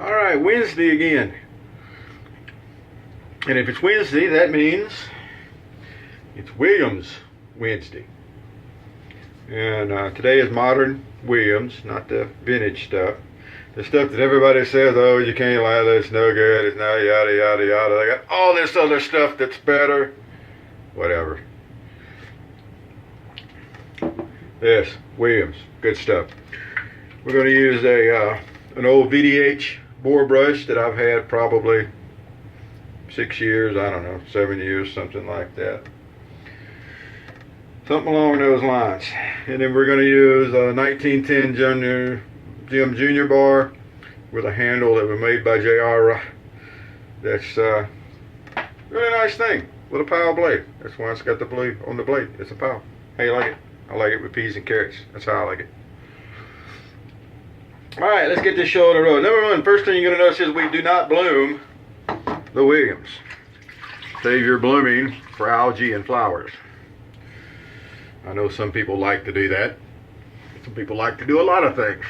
Alright, Wednesday again. And if it's Wednesday, that means it's Williams Wednesday. And today is modern Williams, not the vintage stuff. The stuff that everybody says, oh, you can't lather, it's no good, it's no yada yada yada. They got all this other stuff that's better. Whatever. Yes, Williams, good stuff. We're going to use an old VDH boar brush that I've had probably 6 years, I don't know, 7 years, something like that. Something along those lines. And then we're going to use a 1910 Jim Junior bar with a handle that was made by JR. That's a really nice thing with a power blade. That's why it's got the blade on the blade. It's a power. How you like it? I like it with peas and carrots. That's how I like it. Alright, let's get this show on the road. Number one, first thing you're going to notice is we do not bloom the Williams. Save your blooming for algae and flowers. I know some people like to do that. Some people like to do a lot of things.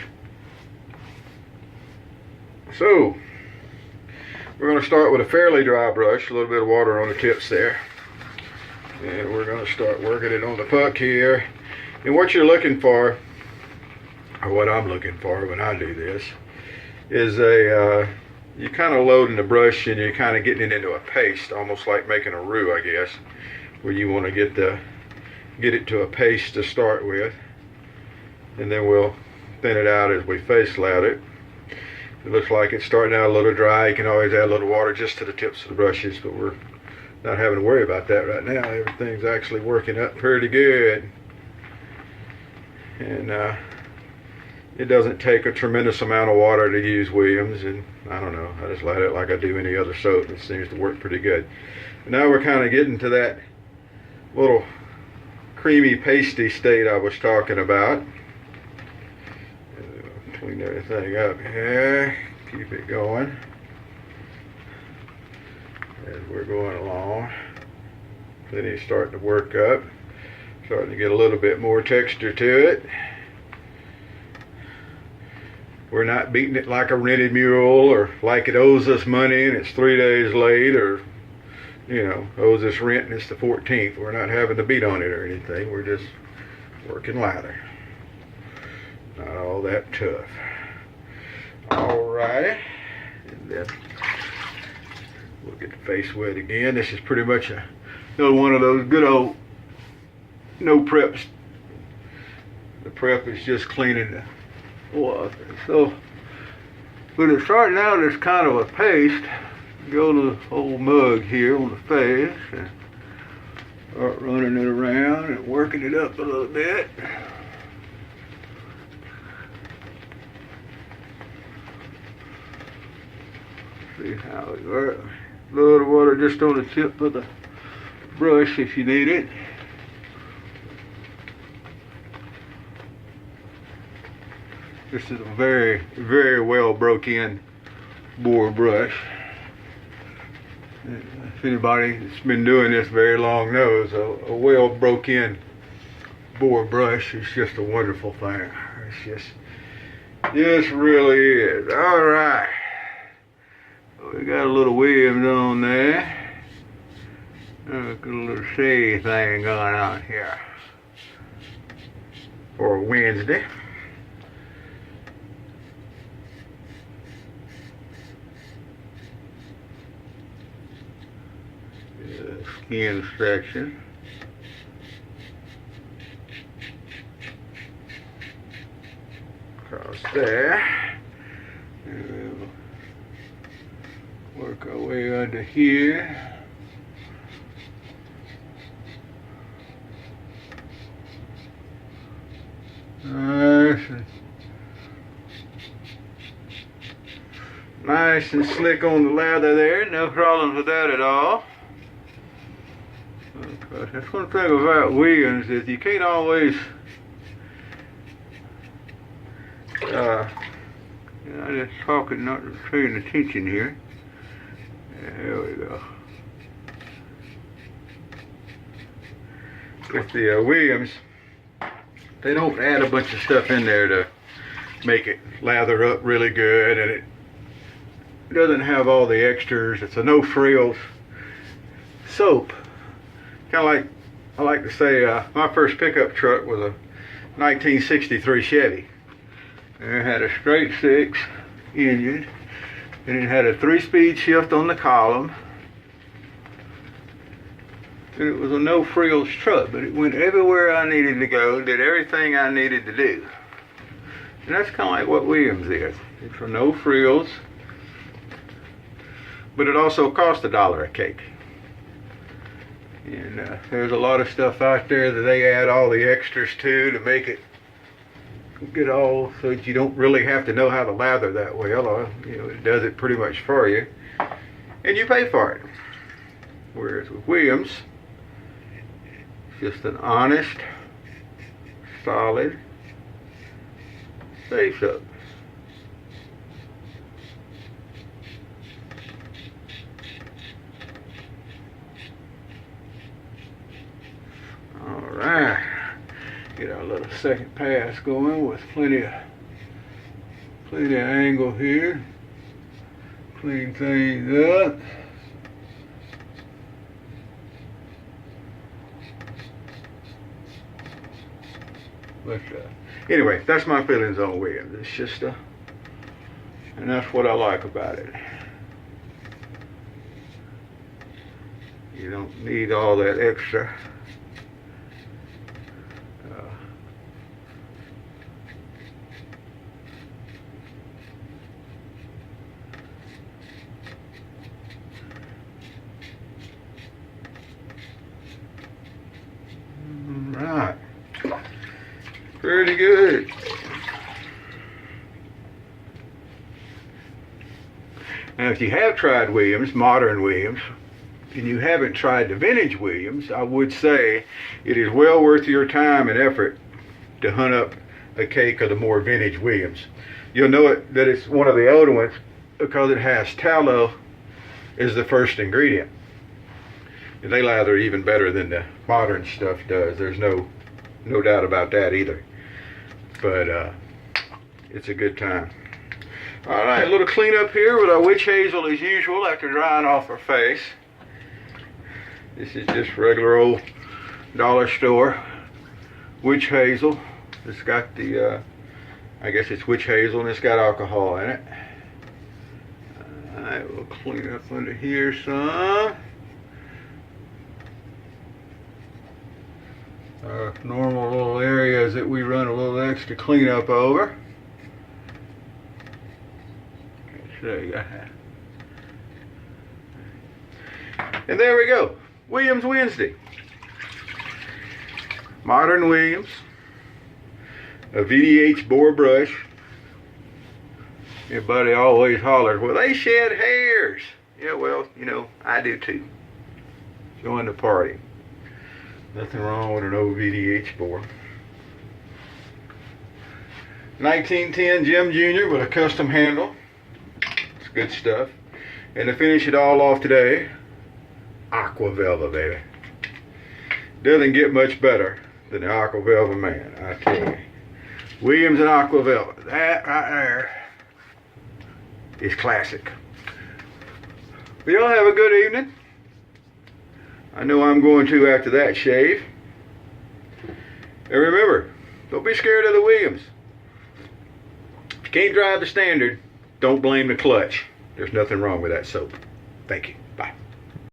So, we're going to start with a fairly dry brush, a little bit of water on the tips there. And we're going to start working it on the puck here. And what you're looking for, or what I'm looking for when I do this, is you're kind of loading the brush and you're kind of getting it into a paste, almost like making a roux, I guess, where you want to get it to a paste to start with. And then we'll thin it out as we face lather it. It looks like it's starting out a little dry. You can always add a little water just to the tips of the brushes, but we're not having to worry about that right now. Everything's actually working up pretty good. And it doesn't take a tremendous amount of water to use Williams, and I don't know, I just lather it like I do any other soap. It seems to work pretty good. But now we're kind of getting to that little creamy pasty state I was talking about. Clean everything up here, keep it going as we're going along. Then he's starting to work up, starting to get a little bit more texture to it. We're not beating it like a rented mule, or like it owes us money and it's 3 days late, or you know, owes us rent and it's the 14th. We're not having to beat on it or anything. We're just working lather. Not all that tough. Alright. And then we'll get the face wet again. This is pretty much another one of those good old no preps. The prep is just cleaning the water. So when it's starting out as kind of a paste, go to the old mug here on the face and start running it around and working it up a little bit. See how it works. A little water just on the tip of the brush if you need it. This is a very, very well broke in boar brush. If anybody that's been doing this very long knows, a well broke in boar brush is just a wonderful thing. It's just really is. Alright. We got a little Williams on there. Got a little shade thing going on here for Wednesday. Skin section. Across there. And we'll work our way under here. Nice and slick on the lather there. No problems with that at all. That's one thing about Williams, is you can't always I'm just talking, not paying attention here. There we go. With the Williams, they don't add a bunch of stuff in there to make it lather up really good, and it doesn't have all the extras. It's a no frills soap. Kind of like, I like to say, my first pickup truck was a 1963 Chevy. And it had a straight six engine, and it had a 3-speed shift on the column. And it was a no frills truck, but it went everywhere I needed to go, did everything I needed to do. And that's kind of like what Williams is. It's for no frills, but it also costs $1 a cake. And there's a lot of stuff out there that they add all the extras to make it get all so that you don't really have to know how to lather that well. Or, you know, it does it pretty much for you, and you pay for it. Whereas with Williams, it's just an honest, solid, safe soap. Alright, get our little second pass going with plenty of angle here. Clean things up. But anyway, that's my feelings on Williams. It's just and that's what I like about it. You don't need all that extra. Right. Pretty good. Now, if you have tried Williams, modern Williams, and you haven't tried the vintage Williams, I would say it is well worth your time and effort to hunt up a cake of the more vintage Williams. You'll know that it's one of the older ones because it has tallow as the first ingredient. And they lather even better than the modern stuff does. There's no doubt about that either. But it's a good time. All right, a little cleanup here with our witch hazel as usual after drying off her face. This is just regular old dollar store witch hazel. It's got the, I guess it's witch hazel, and it's got alcohol in it. All right, we'll clean up under here some. Our normal little areas that we run a little extra cleanup over. And there we go. Williams Wednesday. Modern Williams. A VDH boar brush. Everybody always hollers, well, they shed hairs. Yeah, well, you know, I do too. Join the party. Nothing wrong with an old VDH boar. 1910 Jim Jr. with a custom handle. It's good stuff. And to finish it all off today, Aqua Velva, baby. Doesn't get much better than the Aqua Velva man, I tell you. Williams and Aqua Velva. That right there is classic. Well, y'all have a good evening. I know I'm going to after that shave. And remember, don't be scared of the Williams. If you can't drive the standard, don't blame the clutch. There's nothing wrong with that soap. Thank you. Bye.